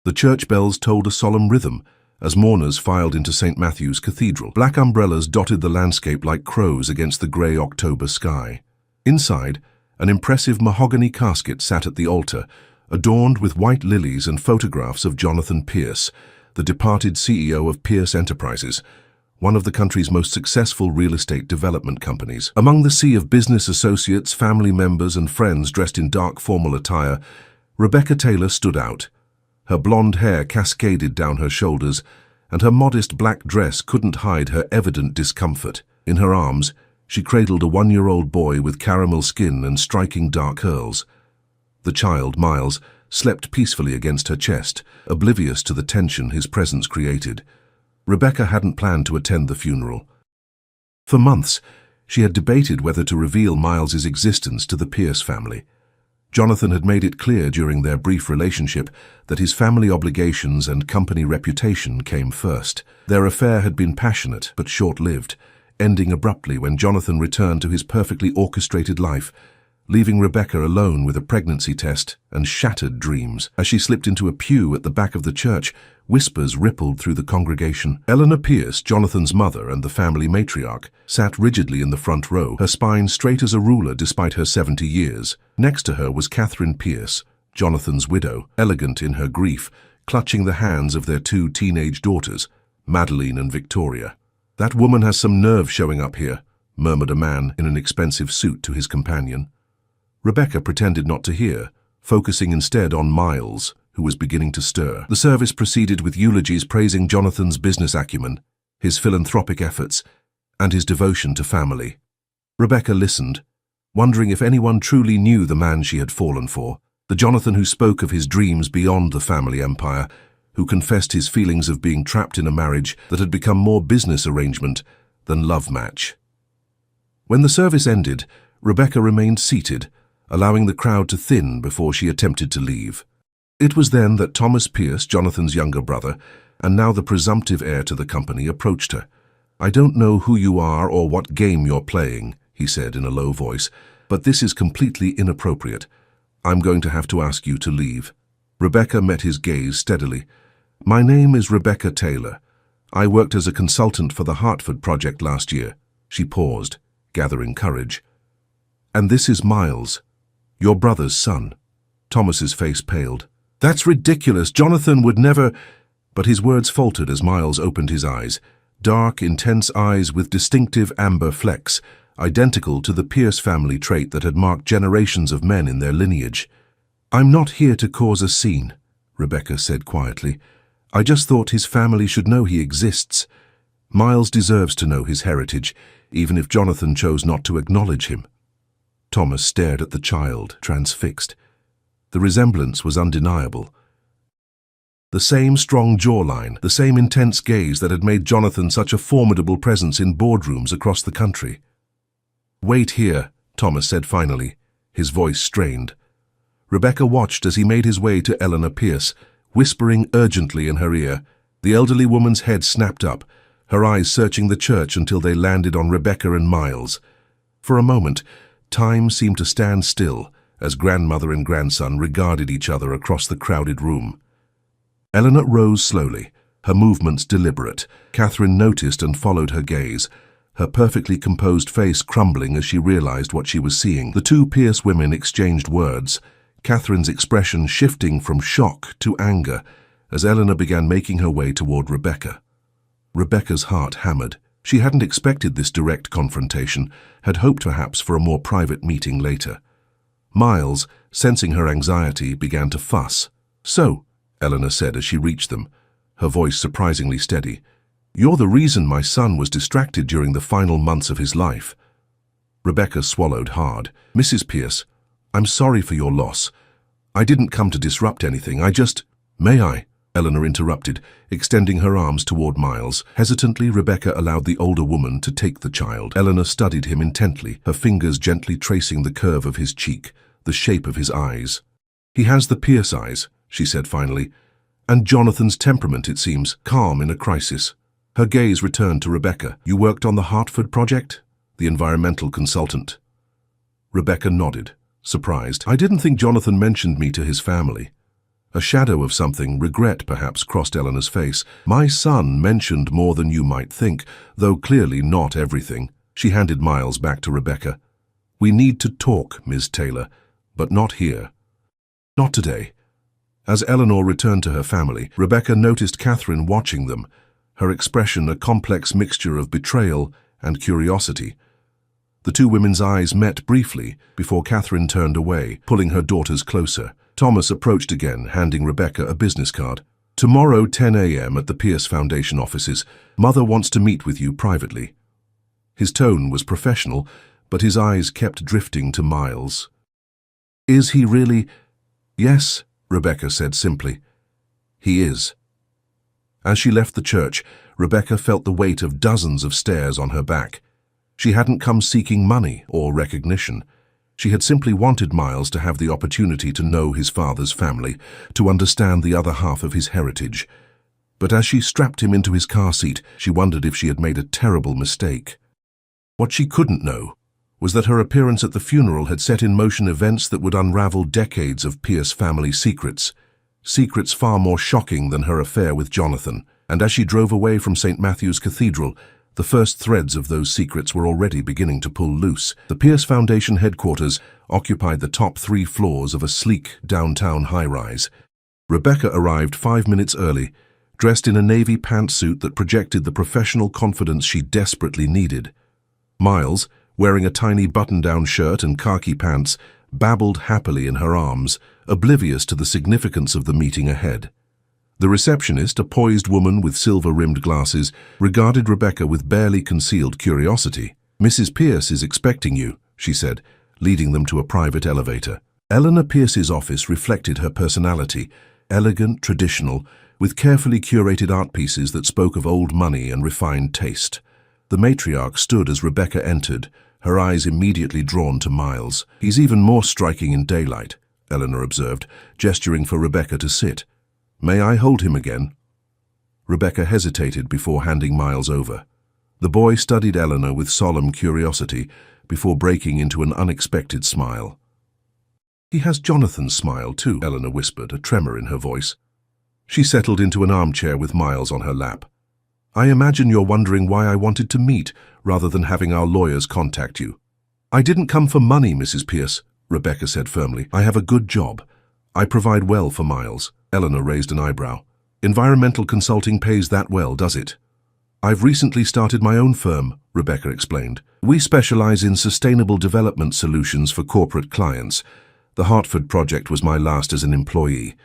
The church bells tolled a solemn rhythm as mourners filed into St. Matthew's Cathedral. Black umbrellas dotted the landscape like crows against the grey October sky. Inside, an impressive mahogany casket sat at the altar, adorned with white lilies and photographs of Jonathan Pierce, the departed CEO of Pierce Enterprises, one of the country's most successful real estate development companies. Among the sea of business associates, family members, and friends dressed in dark formal attire, Rebecca Taylor stood out. Her blonde hair cascaded down her shoulders, and her modest black dress couldn't hide her evident discomfort. In her arms, she cradled a one-year-old boy with caramel skin and striking dark curls. The child, Miles, slept peacefully against her chest, oblivious to the tension his presence created. Rebecca hadn't planned to attend the funeral. For months, she had debated whether to reveal Miles's existence to the Pierce family. Jonathan had made it clear during their brief relationship that his family obligations and company reputation came first. Their affair had been passionate but short-lived, ending abruptly when Jonathan returned to his perfectly orchestrated life, leaving Rebecca alone with a pregnancy test and shattered dreams. As she slipped into a pew at the back of the church, whispers rippled through the congregation. Eleanor Pierce, Jonathan's mother and the family matriarch, sat rigidly in the front row, her spine straight as a ruler despite her 70 years. Next to her was Catherine Pierce, Jonathan's widow, elegant in her grief, clutching the hands of their two teenage daughters, Madeline and Victoria. "That woman has some nerve showing up here," murmured a man in an expensive suit to his companion. Rebecca pretended not to hear, focusing instead on Miles, who was beginning to stir. The service proceeded with eulogies praising Jonathan's business acumen, his philanthropic efforts, and his devotion to family. Rebecca listened, wondering if anyone truly knew the man she had fallen for, the Jonathan who spoke of his dreams beyond the family empire, who confessed his feelings of being trapped in a marriage that had become more business arrangement than love match. When the service ended, Rebecca remained seated, allowing the crowd to thin before she attempted to leave. It was then that Thomas Pierce, Jonathan's younger brother, and now the presumptive heir to the company, approached her. "I don't know who you are or what game you're playing," he said in a low voice, "but this is completely inappropriate. I'm going to have to ask you to leave." Rebecca met his gaze steadily. "My name is Rebecca Taylor. I worked as a consultant for the Hartford project last year." She paused, gathering courage. "And this is Miles, your brother's son." Thomas's face paled. "That's ridiculous. Jonathan would never—" But his words faltered as Miles opened his eyes, dark, intense eyes with distinctive amber flecks, identical to the Pierce family trait that had marked generations of men in their lineage. "I'm not here to cause a scene," Rebecca said quietly. "I just thought his family should know he exists. Miles deserves to know his heritage, even if Jonathan chose not to acknowledge him." Thomas stared at the child, transfixed. The resemblance was undeniable. The same strong jawline, the same intense gaze that had made Jonathan such a formidable presence in boardrooms across the country. "Wait here," Thomas said finally, his voice strained. Rebecca watched as he made his way to Eleanor Pierce, whispering urgently in her ear. The elderly woman's head snapped up, her eyes searching the church until they landed on Rebecca and Miles. For a moment, time seemed to stand still as grandmother and grandson regarded each other across the crowded room. Eleanor rose slowly, her movements deliberate. Catherine noticed and followed her gaze, her perfectly composed face crumbling as she realized what she was seeing. The two Pierce women exchanged words, Catherine's expression shifting from shock to anger as Eleanor began making her way toward Rebecca. Rebecca's heart hammered. She hadn't expected this direct confrontation, had hoped perhaps for a more private meeting later. Miles, sensing her anxiety, began to fuss. "So," Eleanor said as she reached them, her voice surprisingly steady, "you're the reason my son was distracted during the final months of his life." Rebecca swallowed hard. "Mrs. Pierce, I'm sorry for your loss. I didn't come to disrupt anything, I just—" "May I?" Eleanor interrupted, extending her arms toward Miles. Hesitantly, Rebecca allowed the older woman to take the child. Eleanor studied him intently, her fingers gently tracing the curve of his cheek, the shape of his eyes. "He has the Pierce eyes," she said finally, "and Jonathan's temperament, it seems, calm in a crisis." Her gaze returned to Rebecca. "You worked on the Hartford project?" The environmental consultant. Rebecca nodded, surprised. "I didn't think Jonathan mentioned me to his family." A shadow of something, regret perhaps, crossed Eleanor's face. My son mentioned more than you might think, though clearly not everything. She handed Miles back to Rebecca. We need to talk, Ms. Taylor, but not here. Not today. As Eleanor returned to her family, Rebecca noticed Catherine watching them, her expression a complex mixture of betrayal and curiosity. The two women's eyes met briefly before Catherine turned away, pulling her daughters closer. Thomas approached again, handing Rebecca a business card. Tomorrow, 10 a.m. at the Pierce Foundation offices. Mother wants to meet with you privately. His tone was professional, but his eyes kept drifting to Miles. Is he really? Yes, Rebecca said simply. He is. As she left the church, Rebecca felt the weight of dozens of stares on her back. She hadn't come seeking money or recognition. She had simply wanted Miles to have the opportunity to know his father's family, to understand the other half of his heritage. But as she strapped him into his car seat, she wondered if she had made a terrible mistake. What she couldn't know was that her appearance at the funeral had set in motion events that would unravel decades of Pierce family secrets. Secrets far more shocking than her affair with Jonathan. And as she drove away from St. Matthew's Cathedral, the first threads of those secrets were already beginning to pull loose. The Pierce Foundation headquarters occupied the top 3 floors of a sleek downtown high-rise. Rebecca arrived 5 minutes early, dressed in a navy pantsuit that projected the professional confidence she desperately needed. Miles, wearing a tiny button-down shirt and khaki pants, babbled happily in her arms, oblivious to the significance of the meeting ahead. The receptionist, a poised woman with silver-rimmed glasses, regarded Rebecca with barely concealed curiosity. Mrs. Pierce is expecting you, she said, leading them to a private elevator. Eleanor Pierce's office reflected her personality, elegant, traditional, with carefully curated art pieces that spoke of old money and refined taste. The matriarch stood as Rebecca entered, her eyes immediately drawn to Miles. He's even more striking in daylight, Eleanor observed, gesturing for Rebecca to sit. May I hold him again? Rebecca hesitated before handing Miles over. The boy studied Eleanor with solemn curiosity before breaking into an unexpected smile. He has Jonathan's smile too, Eleanor whispered, a tremor in her voice. She settled into an armchair with Miles on her lap. I imagine you're wondering why I wanted to meet, rather than having our lawyers contact you. I didn't come for money, Mrs. Pierce, Rebecca said firmly. I have a good job. I provide well for Miles. Eleanor raised an eyebrow. Environmental consulting pays that well, does it? I've recently started my own firm, Rebecca explained. We specialize in sustainable development solutions for corporate clients. The Hartford project was my last as an employee.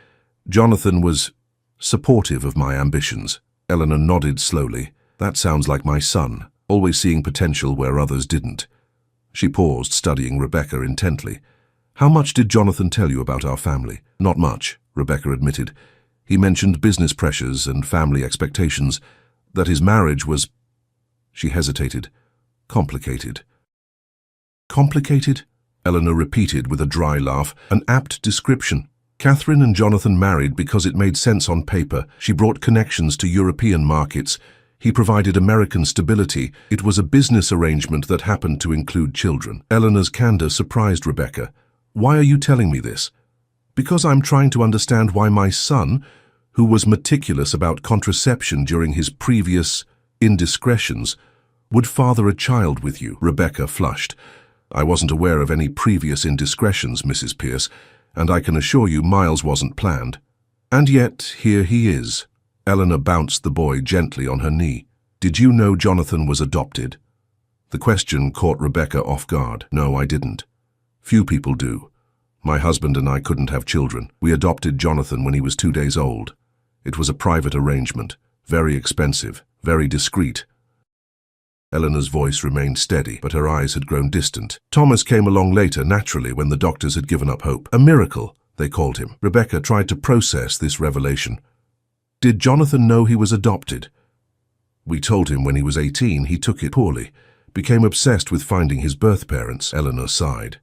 Jonathan was supportive of my ambitions. Eleanor nodded slowly. That sounds like my son, always seeing potential where others didn't. She paused, studying Rebecca intently. How much did Jonathan tell you about our family? Not much, Rebecca admitted. He mentioned business pressures and family expectations, that his marriage was... She hesitated. Complicated. Complicated? Eleanor repeated with a dry laugh, an apt description. Catherine and Jonathan married because it made sense on paper. She brought connections to European markets. He provided American stability. It was a business arrangement that happened to include children. Eleanor's candor surprised Rebecca. Why are you telling me this? Because I'm trying to understand why my son, who was meticulous about contraception during his previous indiscretions, would father a child with you. Rebecca flushed. I wasn't aware of any previous indiscretions, Mrs. Pierce, and I can assure you Miles wasn't planned. And yet, here he is. Eleanor bounced the boy gently on her knee. Did you know Jonathan was adopted? The question caught Rebecca off guard. No, I didn't. Few people do. My husband and I couldn't have children. We adopted Jonathan when he was 2 days old. It was a private arrangement, very expensive, very discreet. Eleanor's voice remained steady, but her eyes had grown distant. Thomas came along later, naturally, when the doctors had given up hope. A miracle, they called him. Rebecca tried to process this revelation. Did Jonathan know he was adopted? We told him when he was 18, he took it poorly, became obsessed with finding his birth parents. Eleanor sighed.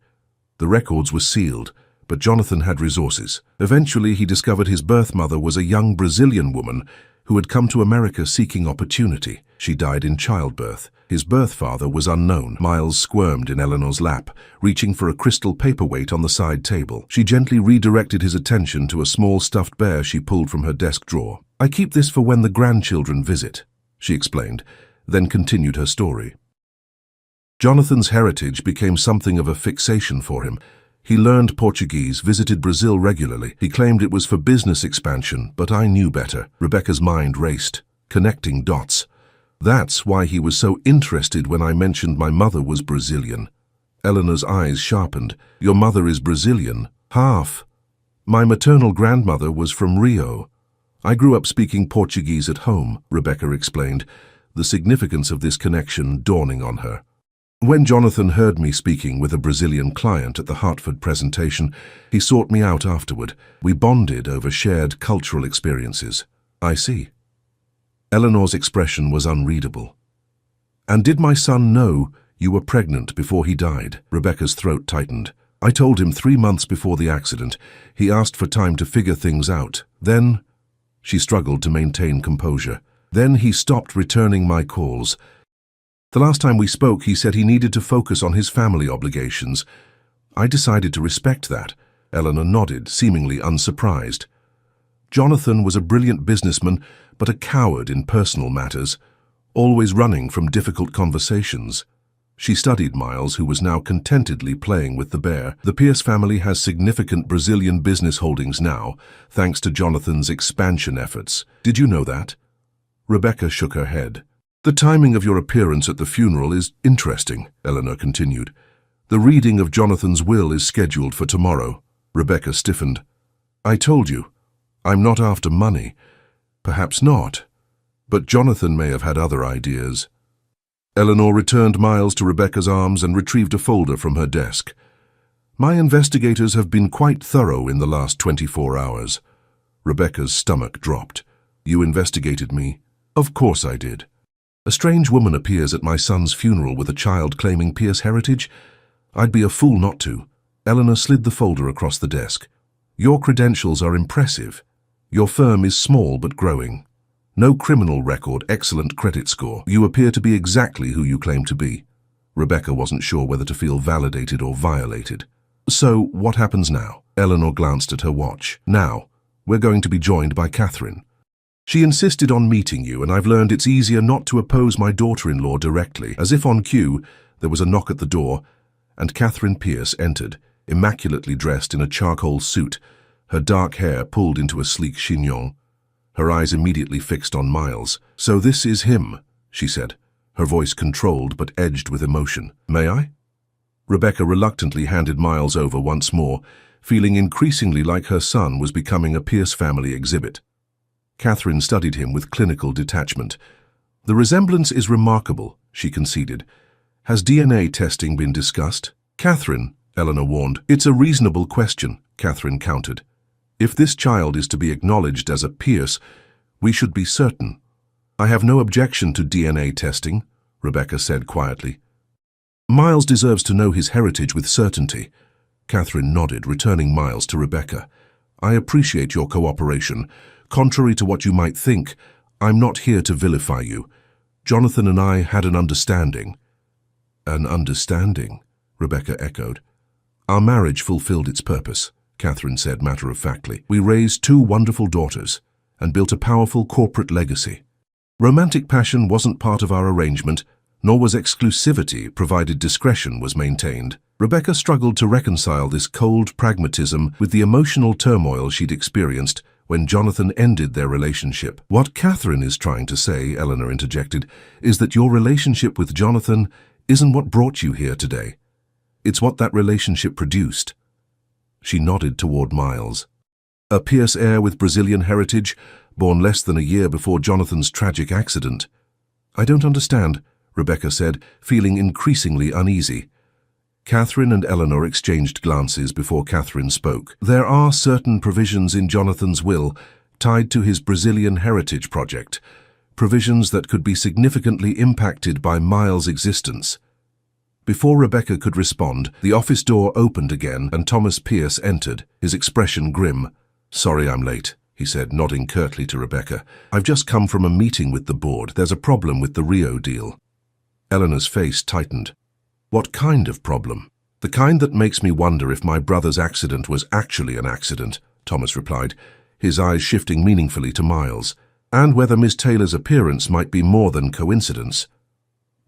The records were sealed, but Jonathan had resources. Eventually, he discovered his birth mother was a young Brazilian woman who had come to America seeking opportunity. She died in childbirth. His birth father was unknown. Miles squirmed in Eleanor's lap, reaching for a crystal paperweight on the side table. She gently redirected his attention to a small stuffed bear she pulled from her desk drawer. "I keep this for when the grandchildren visit," she explained, then continued her story. Jonathan's heritage became something of a fixation for him. He learned Portuguese, visited Brazil regularly. He claimed it was for business expansion, but I knew better. Rebecca's mind raced, connecting dots. That's why he was so interested when I mentioned my mother was Brazilian. Eleanor's eyes sharpened. "Your mother is Brazilian?" "Half. My maternal grandmother was from Rio. I grew up speaking Portuguese at home," Rebecca explained, the significance of this connection dawning on her. "When Jonathan heard me speaking with a Brazilian client at the Hartford presentation, he sought me out afterward. We bonded over shared cultural experiences." "I see." Eleanor's expression was unreadable. "And did my son know you were pregnant before he died?" Rebecca's throat tightened. "I told him 3 months before the accident. He asked for time to figure things out. Then—" She struggled to maintain composure. "Then he stopped returning my calls. The last time we spoke, he said he needed to focus on his family obligations. I decided to respect that." Eleanor nodded, seemingly unsurprised. "Jonathan was a brilliant businessman, but a coward in personal matters, always running from difficult conversations." She studied Miles, who was now contentedly playing with the bear. "The Pierce family has significant Brazilian business holdings now, thanks to Jonathan's expansion efforts. Did you know that?" Rebecca shook her head. "The timing of your appearance at the funeral is interesting," Eleanor continued. "The reading of Jonathan's will is scheduled for tomorrow." Rebecca stiffened. "I told you, I'm not after money." "Perhaps not, but Jonathan may have had other ideas." Eleanor returned Miles to Rebecca's arms and retrieved a folder from her desk. "My investigators have been quite thorough in the last 24 hours. Rebecca's stomach dropped. "You investigated me?" "Of course I did. A strange woman appears at my son's funeral with a child claiming Pierce heritage. I'd be a fool not to." Eleanor slid the folder across the desk. "Your credentials are impressive. Your firm is small but growing. No criminal record, excellent credit score. You appear to be exactly who you claim to be." Rebecca wasn't sure whether to feel validated or violated. "So, what happens now?" Eleanor glanced at her watch. "Now, we're going to be joined by Catherine. She insisted on meeting you, and I've learned it's easier not to oppose my daughter-in-law directly." As if on cue, there was a knock at the door, and Catherine Pierce entered, immaculately dressed in a charcoal suit, her dark hair pulled into a sleek chignon. Her eyes immediately fixed on Miles. "So this is him," she said, her voice controlled but edged with emotion. "May I?" Rebecca reluctantly handed Miles over once more, feeling increasingly like her son was becoming a Pierce family exhibit. Catherine studied him with clinical detachment. "The resemblance is remarkable," she conceded. "Has DNA testing been discussed?" "Catherine," Eleanor warned. "It's a reasonable question," Catherine countered. "If this child is to be acknowledged as a Pierce, we should be certain." "I have no objection to DNA testing," Rebecca said quietly. "Miles deserves to know his heritage with certainty." Catherine nodded, returning Miles to Rebecca. "I appreciate your cooperation. Contrary to what you might think, I'm not here to vilify you. Jonathan and I had an understanding." "An understanding?" Rebecca echoed. "Our marriage fulfilled its purpose," Catherine said matter-of-factly. "We raised 2 wonderful daughters and built a powerful corporate legacy. Romantic passion wasn't part of our arrangement, nor was exclusivity, provided discretion was maintained." Rebecca struggled to reconcile this cold pragmatism with the emotional turmoil she'd experienced when Jonathan ended their relationship. "What Catherine is trying to say," Eleanor interjected, "is that your relationship with Jonathan isn't what brought you here today. It's what that relationship produced." She nodded toward Miles. "A Pierce heir with Brazilian heritage, born less than a year before Jonathan's tragic accident." "I don't understand," Rebecca said, feeling increasingly uneasy. Catherine and Eleanor exchanged glances before Catherine spoke. "There are certain provisions in Jonathan's will tied to his Brazilian heritage project, provisions that could be significantly impacted by Miles' existence." Before Rebecca could respond, the office door opened again and Thomas Pierce entered, his expression grim. "Sorry I'm late," he said, nodding curtly to Rebecca. "I've just come from a meeting with the board. There's a problem with the Rio deal." Eleanor's face tightened. What kind of problem? The kind that makes me wonder if my brother's accident was actually an accident, Thomas replied, his eyes shifting meaningfully to Miles, and whether Miss Taylor's appearance might be more than coincidence.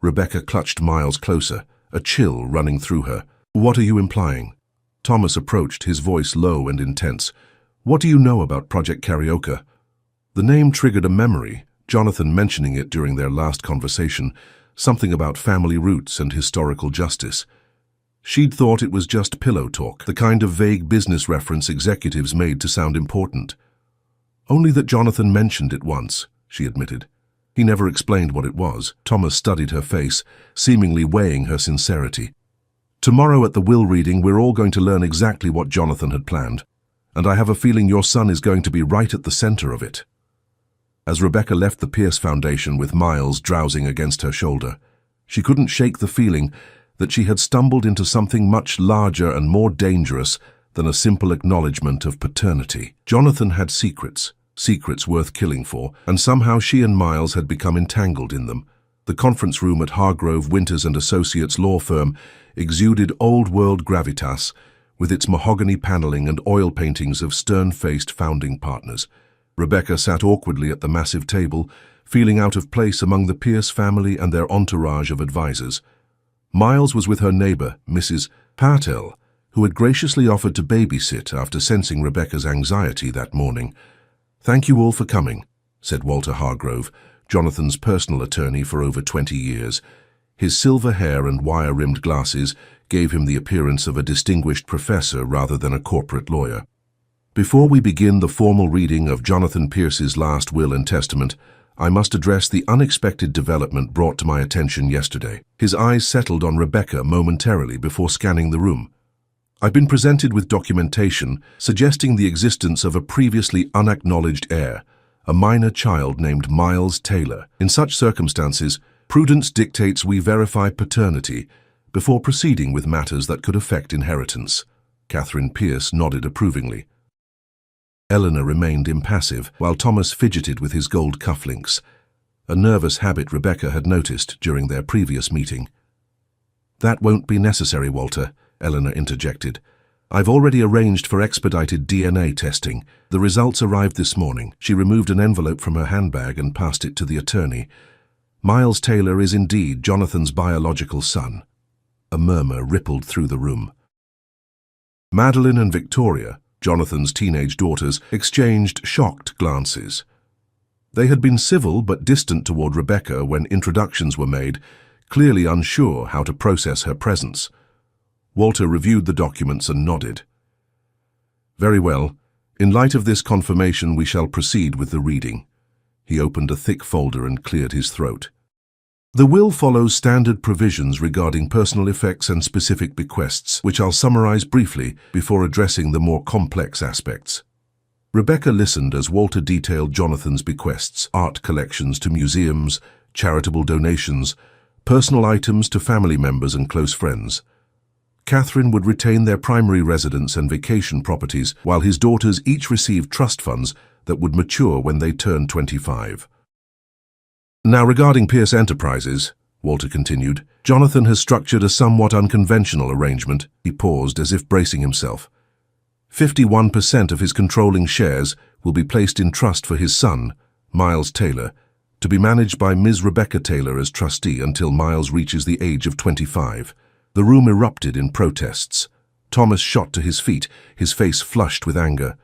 Rebecca clutched Miles closer, a chill running through her. What are you implying? Thomas approached, his voice low and intense. What do you know about Project Karaoke? The name triggered a memory, Jonathan mentioning it during their last conversation, something about family roots and historical justice. She'd thought it was just pillow talk, the kind of vague business reference executives made to sound important. Only that Jonathan mentioned it once, she admitted. He never explained what it was. Thomas studied her face, seemingly weighing her sincerity. Tomorrow at the will reading, we're all going to learn exactly what Jonathan had planned, and I have a feeling your son is going to be right at the center of it. As Rebecca left the Pierce Foundation with Miles drowsing against her shoulder, she couldn't shake the feeling that she had stumbled into something much larger and more dangerous than a simple acknowledgement of paternity. Jonathan had secrets worth killing for, and somehow she and Miles had become entangled in them. The conference room at Hargrove, Winters and Associates law firm exuded old-world gravitas, with its mahogany paneling and oil paintings of stern-faced founding partners. Rebecca sat awkwardly at the massive table, feeling out of place among the Pierce family and their entourage of advisors. Miles was with her neighbor, Mrs. Patel, who had graciously offered to babysit after sensing Rebecca's anxiety that morning. "Thank you all for coming," said Walter Hargrove, Jonathan's personal attorney for over 20 years. His silver hair and wire-rimmed glasses gave him the appearance of a distinguished professor rather than a corporate lawyer. Before we begin the formal reading of Jonathan Pierce's last will and testament, I must address the unexpected development brought to my attention yesterday. His eyes settled on Rebecca momentarily before scanning the room. I've been presented with documentation suggesting the existence of a previously unacknowledged heir, a minor child named Miles Taylor. In such circumstances, prudence dictates we verify paternity before proceeding with matters that could affect inheritance. Catherine Pierce nodded approvingly. Eleanor remained impassive, while Thomas fidgeted with his gold cufflinks, a nervous habit Rebecca had noticed during their previous meeting. "That won't be necessary, Walter," Eleanor interjected. "I've already arranged for expedited DNA testing. The results arrived this morning." She removed an envelope from her handbag and passed it to the attorney. "Miles Taylor is indeed Jonathan's biological son." A murmur rippled through the room. Madeline and Victoria, Jonathan's teenage daughters, exchanged shocked glances. They had been civil but distant toward Rebecca when introductions were made, clearly unsure how to process her presence. Walter reviewed the documents and nodded. "Very well. In light of this confirmation, we shall proceed with the reading." He opened a thick folder and cleared his throat. The will follows standard provisions regarding personal effects and specific bequests, which I'll summarize briefly before addressing the more complex aspects. Rebecca listened as Walter detailed Jonathan's bequests: art collections to museums, charitable donations, personal items to family members and close friends. Catherine would retain their primary residence and vacation properties, while his daughters each received trust funds that would mature when they turned 25. "Now, regarding Pierce Enterprises," Walter continued, "Jonathan has structured a somewhat unconventional arrangement." He paused as if bracing himself. 51% of his controlling shares will be placed in trust for his son, Miles Taylor, to be managed by Ms. Rebecca Taylor as trustee until Miles reaches the age of 25. The room erupted in protests. Thomas shot to his feet, his face flushed with anger.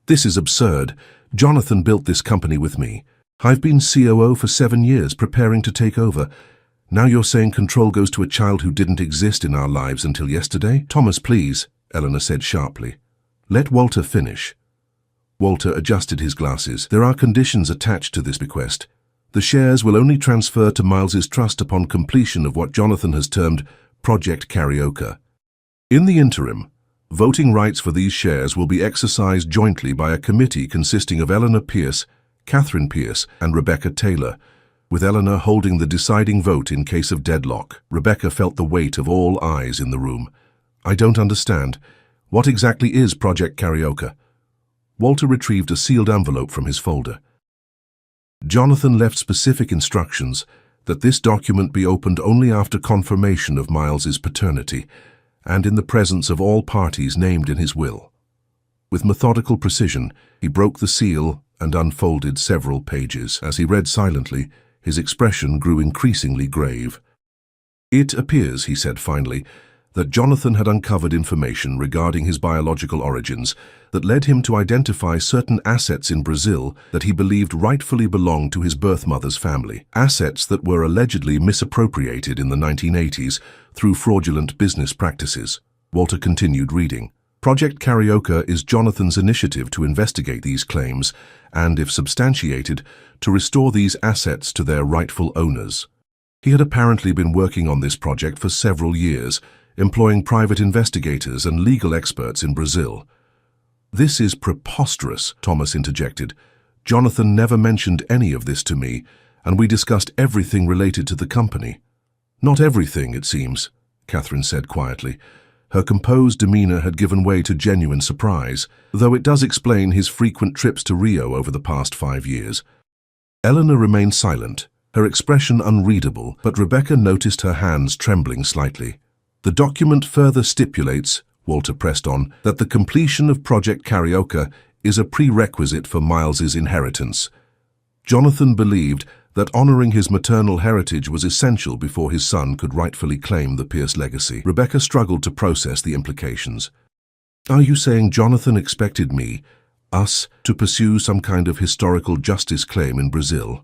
"This is absurd. Jonathan built this company with me. I've been COO for 7 years, preparing to take over. Now you're saying control goes to a child who didn't exist in our lives until yesterday?" "Thomas, please," Eleanor said sharply. "Let Walter finish." Walter adjusted his glasses. "There are conditions attached to this bequest. The shares will only transfer to Miles's trust upon completion of what Jonathan has termed Project Karaoke. In the interim, voting rights for these shares will be exercised jointly by a committee consisting of Eleanor Pierce, Catherine Pierce, and Rebecca Taylor, with Eleanor holding the deciding vote in case of deadlock. Rebecca felt the weight of all eyes in the room. "I don't understand. What exactly is Project Karaoke?" Walter retrieved a sealed envelope from his folder. "Jonathan left specific instructions that this document be opened only after confirmation of Miles's paternity and in the presence of all parties named in his will. With methodical precision, he broke the seal and unfolded several pages. As he read silently, his expression grew increasingly grave. "It appears," he said finally, that Jonathan had uncovered information regarding his biological origins that led him to identify certain assets in Brazil that he believed rightfully belonged to his birth mother's family, assets that were allegedly misappropriated in the 1980s through fraudulent business practices. Walter continued reading. Project Carioca is Jonathan's initiative to investigate these claims and, if substantiated, to restore these assets to their rightful owners. He had apparently been working on this project for several years, employing private investigators and legal experts in Brazil. "This is preposterous," Thomas interjected. "Jonathan never mentioned any of this to me, and we discussed everything related to the company." "Not everything, it seems," Catherine said quietly. Her composed demeanor had given way to genuine surprise, though it does explain his frequent trips to Rio over the past 5 years. Eleanor remained silent, her expression unreadable, but Rebecca noticed her hands trembling slightly. "The document further stipulates," Walter pressed on, "that the completion of Project Carioca is a prerequisite for Miles's inheritance. Jonathan believed that honoring his maternal heritage was essential before his son could rightfully claim the Pierce legacy." Rebecca struggled to process the implications. "Are you saying Jonathan expected us, to pursue some kind of historical justice claim in Brazil?"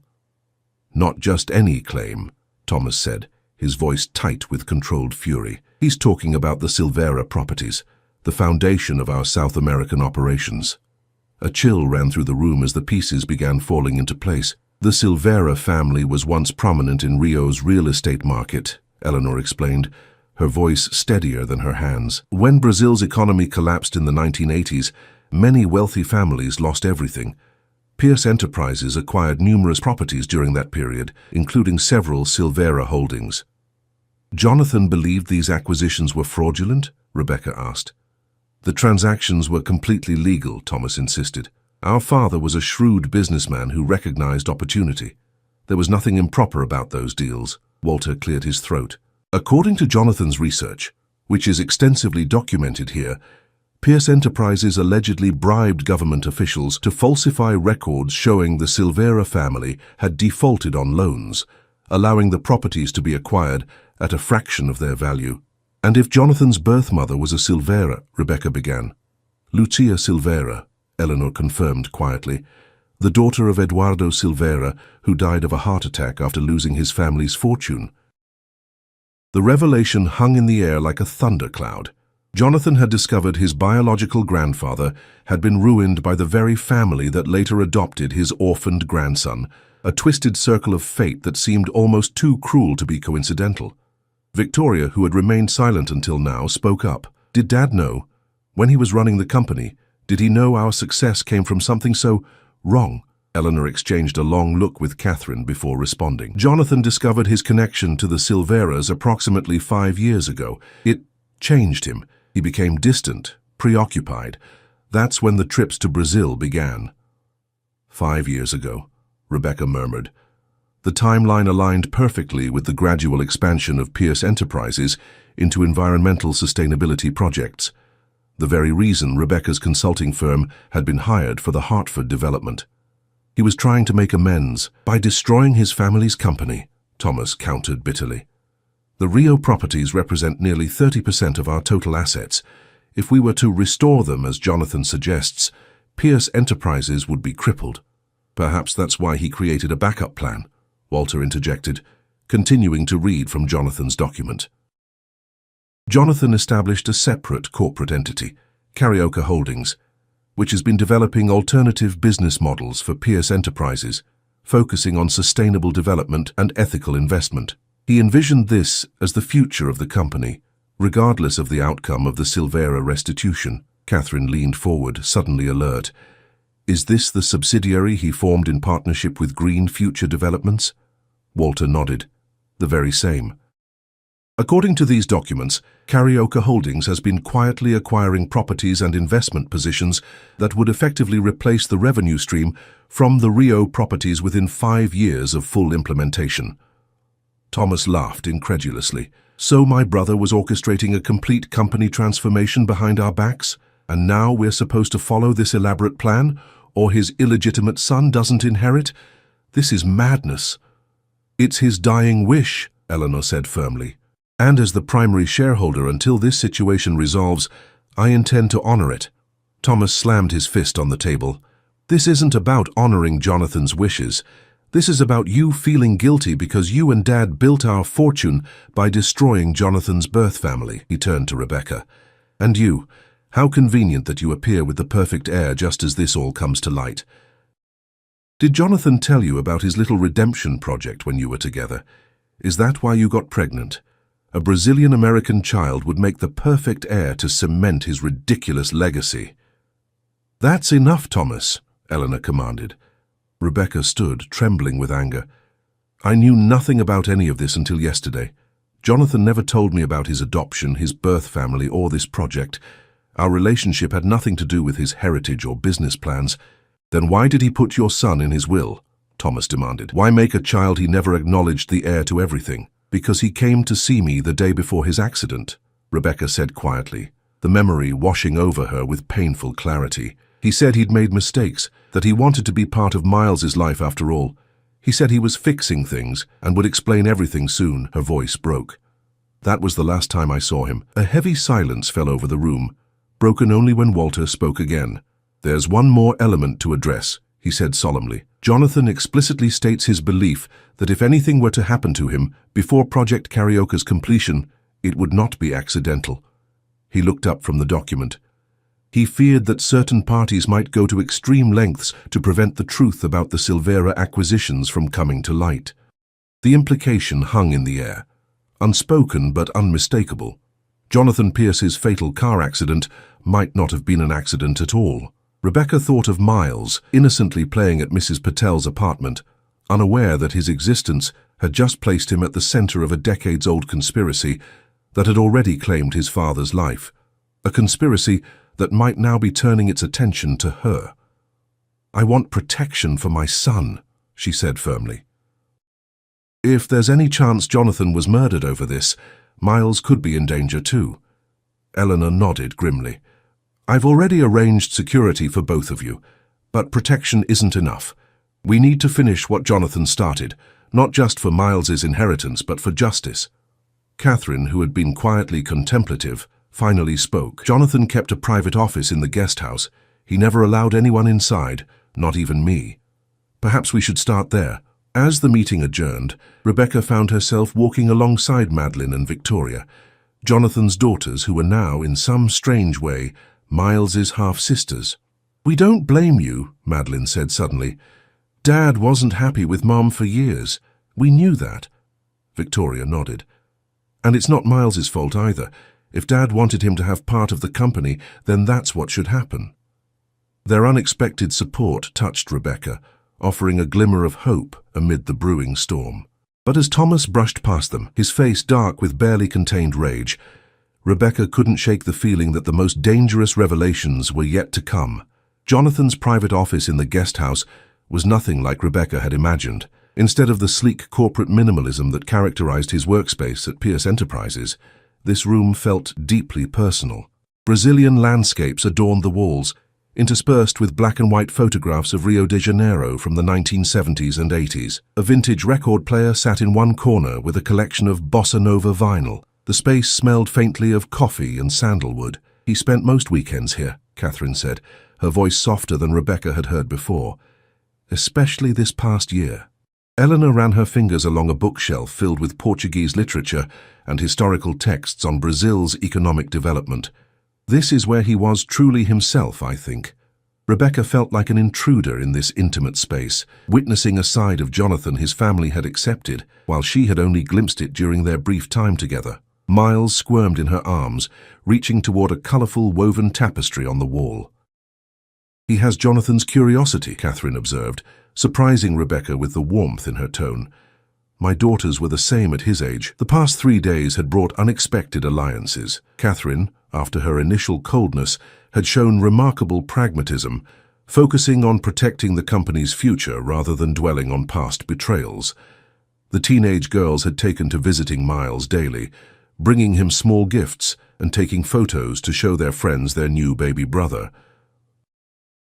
"Not just any claim," Thomas said, his voice tight with controlled fury. "He's talking about the Silveira properties, the foundation of our South American operations." A chill ran through the room as the pieces began falling into place. "The Silveira family was once prominent in Rio's real estate market," Eleanor explained, her voice steadier than her hands. "When Brazil's economy collapsed in the 1980s, many wealthy families lost everything. Pierce Enterprises acquired numerous properties during that period, including several Silveira holdings." "Jonathan believed these acquisitions were fraudulent?" Rebecca asked. "The transactions were completely legal," Thomas insisted. "Our father was a shrewd businessman who recognized opportunity. There was nothing improper about those deals." Walter cleared his throat. "According to Jonathan's research, which is extensively documented here, Pierce Enterprises allegedly bribed government officials to falsify records showing the Silveira family had defaulted on loans, allowing the properties to be acquired at a fraction of their value. And if Jonathan's birth mother was a Silveira," Rebecca began. "Lucia Silveira," Eleanor confirmed quietly, "the daughter of Eduardo Silveira, who died of a heart attack after losing his family's fortune." The revelation hung in the air like a thundercloud. Jonathan had discovered his biological grandfather had been ruined by the very family that later adopted his orphaned grandson, a twisted circle of fate that seemed almost too cruel to be coincidental. Victoria, who had remained silent until now, spoke up. "Did Dad know? When he was running the company, did he know our success came from something so wrong?" Eleanor exchanged a long look with Catherine before responding. "Jonathan discovered his connection to the Silveiras approximately 5 years ago. It changed him. He became distant, preoccupied. That's when the trips to Brazil began." 5 years ago, Rebecca murmured. The timeline aligned perfectly with the gradual expansion of Pierce Enterprises into environmental sustainability projects, the very reason Rebecca's consulting firm had been hired for the Hartford development. He was trying to make amends by destroying his family's company, Thomas countered bitterly. "The Rio properties represent nearly 30% of our total assets. If we were to restore them, as Jonathan suggests, Pierce Enterprises would be crippled. Perhaps that's why he created a backup plan," Walter interjected, continuing to read from Jonathan's document. Jonathan established a separate corporate entity, Carioca Holdings, which has been developing alternative business models for Pierce Enterprises, focusing on sustainable development and ethical investment. He envisioned this as the future of the company, regardless of the outcome of the Silveira restitution. Catherine leaned forward, suddenly alert. "Is this the subsidiary he formed in partnership with Green Future Developments?" Walter nodded. "The very same." According to these documents, Carioca Holdings has been quietly acquiring properties and investment positions that would effectively replace the revenue stream from the Rio properties within 5 years of full implementation. Thomas laughed incredulously. So my brother was orchestrating a complete company transformation behind our backs, and now we're supposed to follow this elaborate plan, or his illegitimate son doesn't inherit? This is madness. It's his dying wish, Eleanor said firmly. And as the primary shareholder until this situation resolves, I intend to honor it. Thomas slammed his fist on the table. This isn't about honoring Jonathan's wishes. This is about you feeling guilty because you and Dad built our fortune by destroying Jonathan's birth family. He turned to Rebecca. And you, how convenient that you appear with the perfect heir just as this all comes to light. Did Jonathan tell you about his little redemption project when you were together? Is that why you got pregnant? A Brazilian-American child would make the perfect heir to cement his ridiculous legacy. That's enough, Thomas, Eleanor commanded. Rebecca stood, trembling with anger. I knew nothing about any of this until yesterday. Jonathan never told me about his adoption, his birth family, or this project. Our relationship had nothing to do with his heritage or business plans. Then why did he put your son in his will? Thomas demanded. Why make a child he never acknowledged the heir to everything? Because he came to see me the day before his accident, Rebecca said quietly, the memory washing over her with painful clarity. He said he'd made mistakes, that he wanted to be part of Miles's life after all. He said he was fixing things and would explain everything soon. Her voice broke. That was the last time I saw him. A heavy silence fell over the room, broken only when Walter spoke again. There's one more element to address, he said solemnly. Jonathan explicitly states his belief that if anything were to happen to him before Project Carioca's completion, it would not be accidental. He looked up from the document. He feared that certain parties might go to extreme lengths to prevent the truth about the Silvera acquisitions from coming to light. The implication hung in the air, unspoken but unmistakable. Jonathan Pierce's fatal car accident might not have been an accident at all. Rebecca thought of Miles, innocently playing at Mrs. Patel's apartment, unaware that his existence had just placed him at the center of a decades-old conspiracy that had already claimed his father's life. A conspiracy that might now be turning its attention to her. I want protection for my son, she said firmly. If there's any chance Jonathan was murdered over this, Miles could be in danger too. Eleanor nodded grimly. I've already arranged security for both of you, but protection isn't enough. We need to finish what Jonathan started, not just for Miles's inheritance, but for justice. Catherine, who had been quietly contemplative, finally spoke. Jonathan kept a private office in the guest house. He never allowed anyone inside, not even me. Perhaps we should start there. As the meeting adjourned, Rebecca found herself walking alongside Madeline and Victoria, Jonathan's daughters who were now, in some strange way, Miles's half-sisters. We don't blame you, Madeline said suddenly. Dad wasn't happy with Mom for years. We knew that. Victoria nodded. And it's not Miles's fault either. If Dad wanted him to have part of the company, then that's what should happen. Their unexpected support touched Rebecca, offering a glimmer of hope amid the brewing storm. But as Thomas brushed past them, his face dark with barely contained rage, Rebecca couldn't shake the feeling that the most dangerous revelations were yet to come. Jonathan's private office in the guest house was nothing like Rebecca had imagined. Instead of the sleek corporate minimalism that characterized his workspace at Pierce Enterprises, this room felt deeply personal. Brazilian landscapes adorned the walls, interspersed with black and white photographs of Rio de Janeiro from the 1970s and 80s. A vintage record player sat in one corner with a collection of bossa nova vinyl. The space smelled faintly of coffee and sandalwood. He spent most weekends here, Catherine said, her voice softer than Rebecca had heard before. Especially this past year. Eleanor ran her fingers along a bookshelf filled with Portuguese literature and historical texts on Brazil's economic development. This is where he was truly himself, I think. Rebecca felt like an intruder in this intimate space, witnessing a side of Jonathan his family had accepted, while she had only glimpsed it during their brief time together. Miles squirmed in her arms, reaching toward a colorful woven tapestry on the wall. He has Jonathan's curiosity, Catherine observed, surprising Rebecca with the warmth in her tone. My daughters were the same at his age. The past 3 days had brought unexpected alliances. Catherine, after her initial coldness, had shown remarkable pragmatism, focusing on protecting the company's future rather than dwelling on past betrayals. The teenage girls had taken to visiting Miles daily, bringing him small gifts and taking photos to show their friends their new baby brother.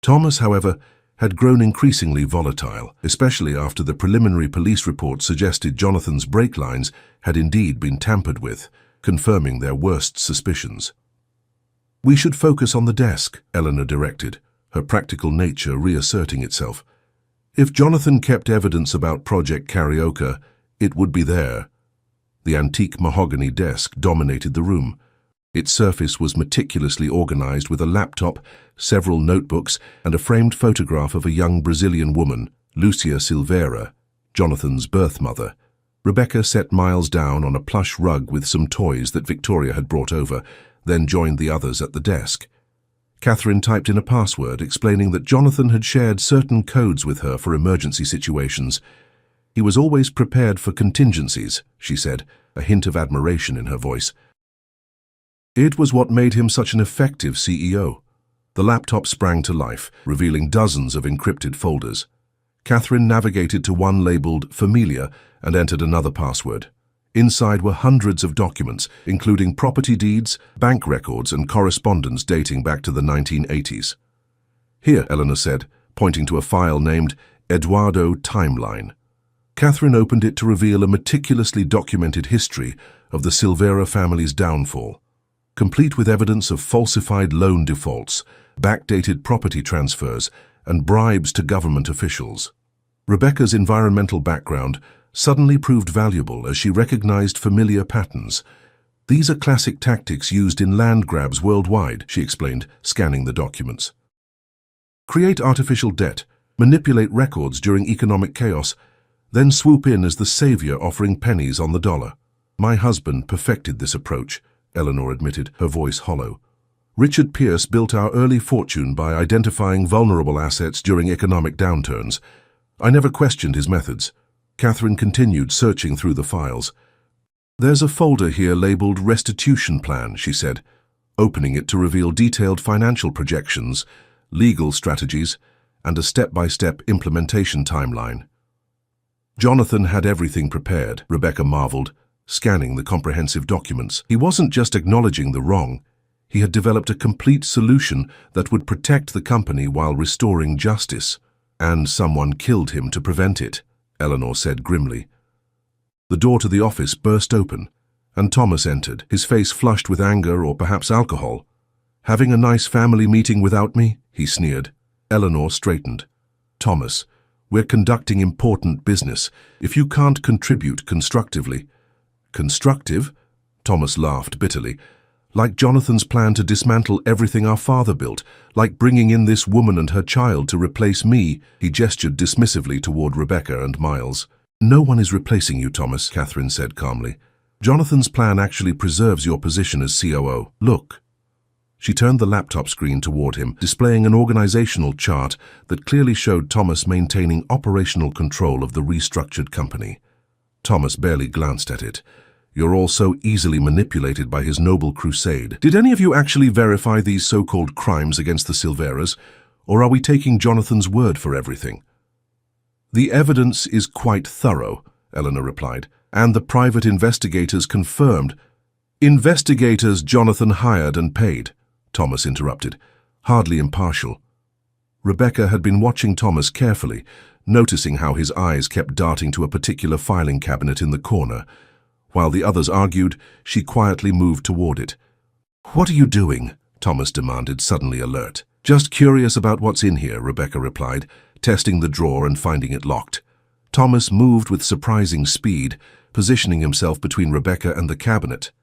Thomas, however, had grown increasingly volatile, especially after the preliminary police report suggested Jonathan's brake lines had indeed been tampered with, confirming their worst suspicions. "We should focus on the desk," Eleanor directed, her practical nature reasserting itself. "If Jonathan kept evidence about Project Karaoke, it would be there." The antique mahogany desk dominated the room. Its surface was meticulously organized with a laptop, several notebooks, and a framed photograph of a young Brazilian woman, Lucia Silveira, Jonathan's birth mother. Rebecca set Miles down on a plush rug with some toys that Victoria had brought over, then joined the others at the desk. Catherine typed in a password explaining that Jonathan had shared certain codes with her for emergency situations. "He was always prepared for contingencies," she said, a hint of admiration in her voice. It was what made him such an effective CEO. The laptop sprang to life, revealing dozens of encrypted folders. Catherine navigated to one labeled Familia and entered another password. Inside were hundreds of documents, including property deeds, bank records, and correspondence dating back to the 1980s. "Here," Eleanor said, pointing to a file named Eduardo Timeline. Catherine opened it to reveal a meticulously documented history of the Silveira family's downfall, complete with evidence of falsified loan defaults, backdated property transfers, and bribes to government officials. Rebecca's environmental background suddenly proved valuable as she recognized familiar patterns. "These are classic tactics used in land grabs worldwide," she explained, scanning the documents. "Create artificial debt, manipulate records during economic chaos, then swoop in as the savior offering pennies on the dollar. My husband perfected this approach," Eleanor admitted, her voice hollow. "Richard Pierce built our early fortune by identifying vulnerable assets during economic downturns. I never questioned his methods." Catherine continued, searching through the files. "There's a folder here labeled Restitution Plan," she said, opening it to reveal detailed financial projections, legal strategies, and a step-by-step implementation timeline. "Jonathan had everything prepared," Rebecca marveled, scanning the comprehensive documents. "He wasn't just acknowledging the wrong. He had developed a complete solution that would protect the company while restoring justice. And someone killed him to prevent it," Eleanor said grimly. The door to the office burst open, and Thomas entered, his face flushed with anger or perhaps alcohol. "Having a nice family meeting without me?" he sneered. Eleanor straightened. "Thomas, we're conducting important business. If you can't contribute constructively—" "Constructive?" Thomas laughed bitterly. "Like Jonathan's plan to dismantle everything our father built, like bringing in this woman and her child to replace me." He gestured dismissively toward Rebecca and Miles. "No one is replacing you, Thomas," Catherine said calmly. "Jonathan's plan actually preserves your position as COO. Look." She turned the laptop screen toward him, displaying an organizational chart that clearly showed Thomas maintaining operational control of the restructured company. Thomas barely glanced at it. "You're all so easily manipulated by his noble crusade. Did any of you actually verify these so-called crimes against the Silveiras, or are we taking Jonathan's word for everything?" "The evidence is quite thorough," Eleanor replied, "and the private investigators confirmed—" "Investigators Jonathan hired and paid," Thomas interrupted, hardly impartial. Rebecca had been watching Thomas carefully, noticing how his eyes kept darting to a particular filing cabinet in the corner. While the others argued, she quietly moved toward it. "What are you doing?" Thomas demanded, suddenly alert. "Just curious about what's in here," Rebecca replied, testing the drawer and finding it locked. Thomas moved with surprising speed, positioning himself between Rebecca and the cabinet.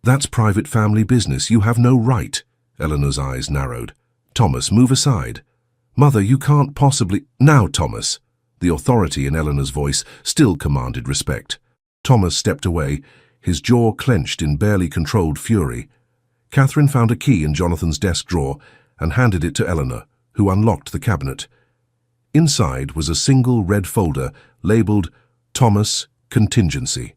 "That's private family business. You have no right." Eleanor's eyes narrowed. "Thomas, move aside." "Mother, you can't possibly—" "Now, Thomas." The authority in Eleanor's voice still commanded respect. Thomas stepped away, his jaw clenched in barely controlled fury. Catherine found a key in Jonathan's desk drawer and handed it to Eleanor, who unlocked the cabinet. Inside was a single red folder labeled Thomas Contingency.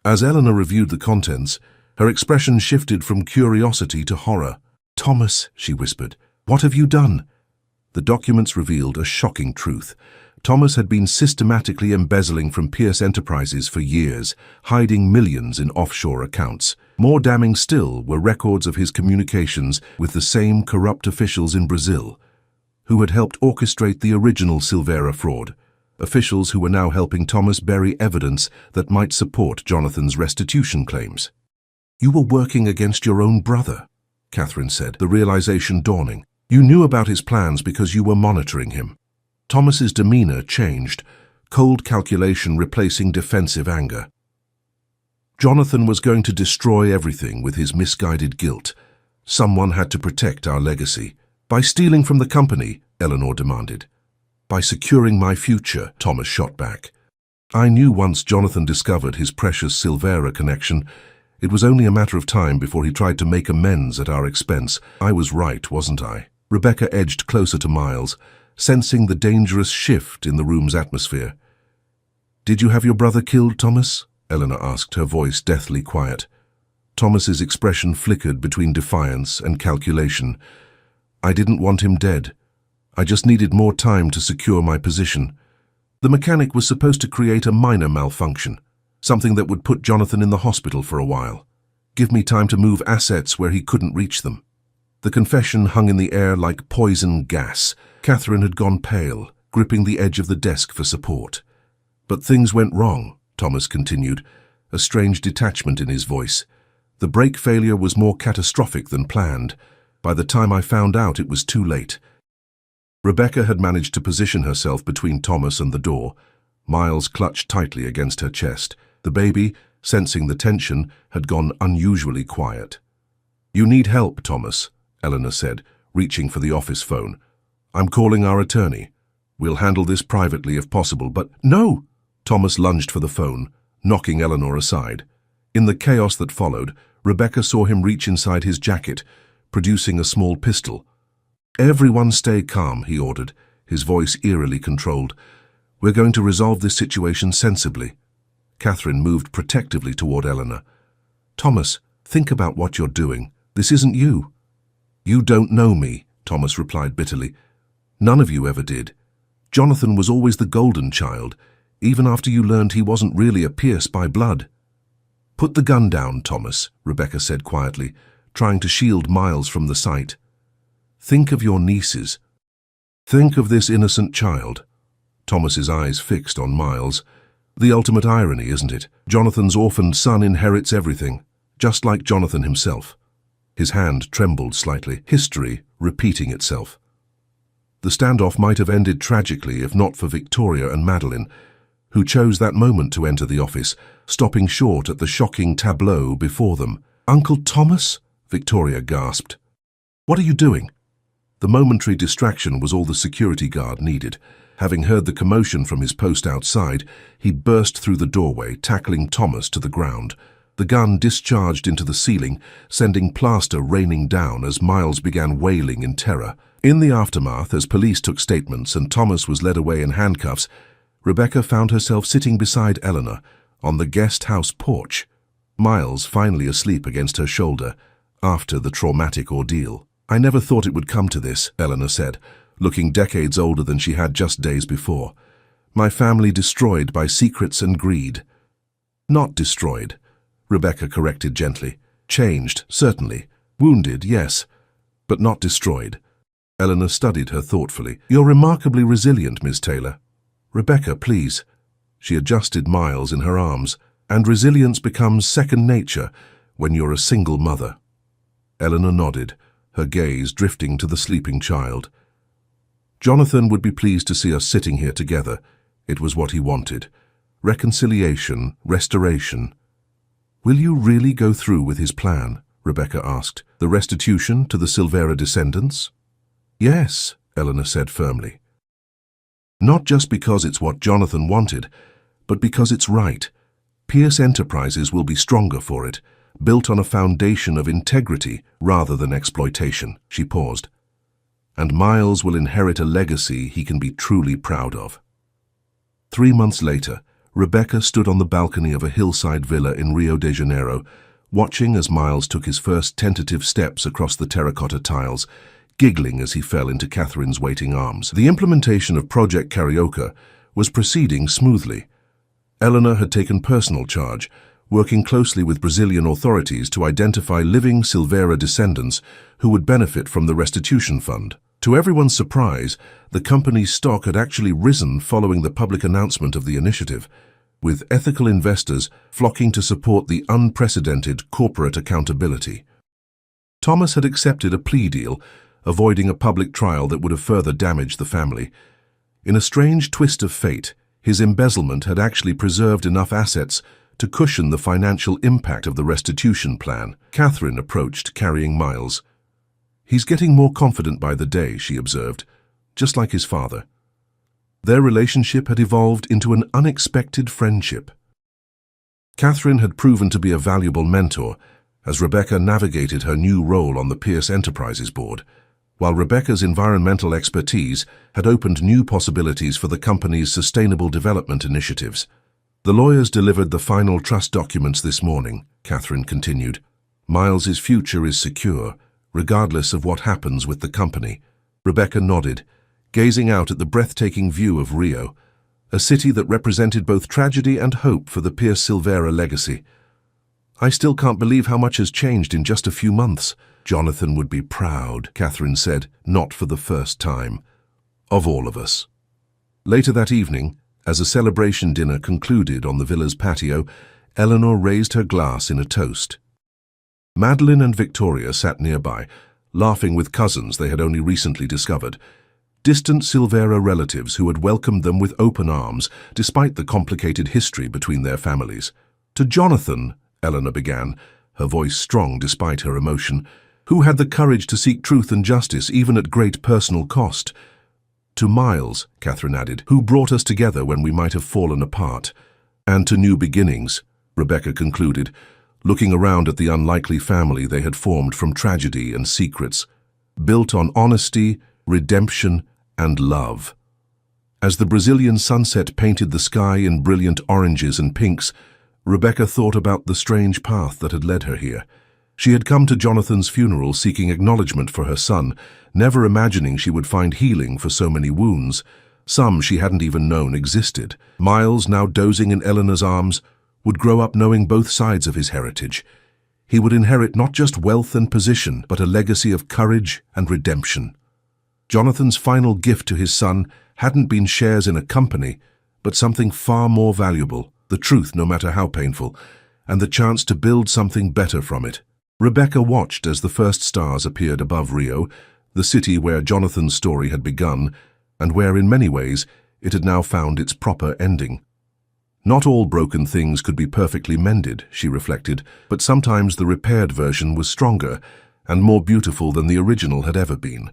As Eleanor reviewed the contents, her expression shifted from curiosity to horror. "Thomas," she whispered, "what have you done?" The documents revealed a shocking truth. Thomas had been systematically embezzling from Pierce Enterprises for years, hiding millions in offshore accounts. More damning still were records of his communications with the same corrupt officials in Brazil, who had helped orchestrate the original Silveira fraud, officials who were now helping Thomas bury evidence that might support Jonathan's restitution claims. "You were working against your own brother," Catherine said, the realization dawning. "You knew about his plans because you were monitoring him." Thomas's demeanor changed, cold calculation replacing defensive anger. Jonathan was going to destroy everything with his misguided guilt. Someone had to protect our legacy. "By stealing from the company," Eleanor demanded. "By securing my future," Thomas shot back. "I knew once Jonathan discovered his precious Silveira connection, it was only a matter of time before he tried to make amends at our expense. I was right, wasn't I?" Rebecca edged closer to Miles, sensing the dangerous shift in the room's atmosphere. "Did you have your brother killed, Thomas?" Eleanor asked, her voice deathly quiet. Thomas's expression flickered between defiance and calculation. "I didn't want him dead. I just needed more time to secure my position. The mechanic was supposed to create a minor malfunction, something that would put Jonathan in the hospital for a while, give me time to move assets where he couldn't reach them." The confession hung in the air like poison gas. Catherine had gone pale, gripping the edge of the desk for support. "But things went wrong," Thomas continued, a strange detachment in his voice. "The brake failure was more catastrophic than planned. By the time I found out, it was too late." Rebecca had managed to position herself between Thomas and the door. Miles clutched tightly against her chest. The baby, sensing the tension, had gone unusually quiet. "You need help, Thomas," Eleanor said, reaching for the office phone. "I'm calling our attorney. We'll handle this privately if possible, but—" "No!" Thomas lunged for the phone, knocking Eleanor aside. In the chaos that followed, Rebecca saw him reach inside his jacket, producing a small pistol. "Everyone stay calm," he ordered, his voice eerily controlled. "We're going to resolve this situation sensibly." Catherine moved protectively toward Eleanor. "Thomas, think about what you're doing. This isn't you." "You don't know me," Thomas replied bitterly. "None of you ever did. Jonathan was always the golden child, even after you learned he wasn't really a Pierce by blood." "Put the gun down, Thomas," Rebecca said quietly, trying to shield Miles from the sight. "Think of your nieces. Think of this innocent child." Thomas's eyes fixed on Miles. "The ultimate irony, isn't it? Jonathan's orphaned son inherits everything, just like Jonathan himself." His hand trembled slightly, history repeating itself. The standoff might have ended tragically if not for Victoria and Madeline, who chose that moment to enter the office, stopping short at the shocking tableau before them. "Uncle Thomas?" Victoria gasped. "What are you doing?" The momentary distraction was all the security guard needed. Having heard the commotion from his post outside, he burst through the doorway, tackling Thomas to the ground. The gun discharged into the ceiling, sending plaster raining down as Miles began wailing in terror. In the aftermath, as police took statements and Thomas was led away in handcuffs, Rebecca found herself sitting beside Eleanor on the guest house porch, Miles finally asleep against her shoulder after the traumatic ordeal. "I never thought it would come to this," Eleanor said, looking decades older than she had just days before. "My family destroyed by secrets and greed." "Not destroyed," Rebecca corrected gently. "Changed, certainly. Wounded, yes, but not destroyed." Eleanor studied her thoughtfully. "You're remarkably resilient, Miss Taylor." "Rebecca, please." She adjusted Miles in her arms. "And resilience becomes second nature when you're a single mother." Eleanor nodded, her gaze drifting to the sleeping child. "Jonathan would be pleased to see us sitting here together. It was what he wanted. Reconciliation, restoration." "Will you really go through with his plan?" Rebecca asked. "The restitution to the Silveira descendants?" "Yes," Eleanor said firmly. "Not just because it's what Jonathan wanted, but because it's right. Pierce Enterprises will be stronger for it, built on a foundation of integrity rather than exploitation." She paused. "And Miles will inherit a legacy he can be truly proud of." 3 months later, Rebecca stood on the balcony of a hillside villa in Rio de Janeiro, watching as Miles took his first tentative steps across the terracotta tiles, giggling as he fell into Catherine's waiting arms. The implementation of Project Carioca was proceeding smoothly. Eleanor had taken personal charge, working closely with Brazilian authorities to identify living Silveira descendants who would benefit from the restitution fund. To everyone's surprise, the company's stock had actually risen following the public announcement of the initiative, with ethical investors flocking to support the unprecedented corporate accountability. Thomas had accepted a plea deal, avoiding a public trial that would have further damaged the family. In a strange twist of fate, his embezzlement had actually preserved enough assets to cushion the financial impact of the restitution plan. Catherine approached, carrying Miles. "He's getting more confident by the day," she observed, just like his father. Their relationship had evolved into an unexpected friendship. Catherine had proven to be a valuable mentor as Rebecca navigated her new role on the Pierce Enterprises board, while Rebecca's environmental expertise had opened new possibilities for the company's sustainable development initiatives. "The lawyers delivered the final trust documents this morning," Catherine continued. "Miles's future is secure, regardless of what happens with the company." Rebecca nodded, gazing out at the breathtaking view of Rio, a city that represented both tragedy and hope for the Pierce Silveira legacy. "I still can't believe how much has changed in just a few months." "Jonathan would be proud," Catherine said, "not for the first time. Of all of us." Later that evening, as a celebration dinner concluded on the villa's patio, Eleanor raised her glass in a toast. Madeline and Victoria sat nearby, laughing with cousins they had only recently discovered, distant Silveira relatives who had welcomed them with open arms despite the complicated history between their families. "To Jonathan," Eleanor began, her voice strong despite her emotion, "who had the courage to seek truth and justice even at great personal cost. To Miles," Catherine added, "who brought us together when we might have fallen apart. And to new beginnings," Rebecca concluded, looking around at the unlikely family they had formed from tragedy and secrets, built on honesty, redemption, and love. As the Brazilian sunset painted the sky in brilliant oranges and pinks, Rebecca thought about the strange path that had led her here. She had come to Jonathan's funeral seeking acknowledgement for her son, never imagining she would find healing for so many wounds, some she hadn't even known existed. Miles, now dozing in Eleanor's arms, would grow up knowing both sides of his heritage. He would inherit not just wealth and position, but a legacy of courage and redemption. Jonathan's final gift to his son hadn't been shares in a company, but something far more valuable, the truth no matter how painful, and the chance to build something better from it. Rebecca watched as the first stars appeared above Rio, the city where Jonathan's story had begun, and where in many ways it had now found its proper ending. Not all broken things could be perfectly mended, she reflected, but sometimes the repaired version was stronger and more beautiful than the original had ever been.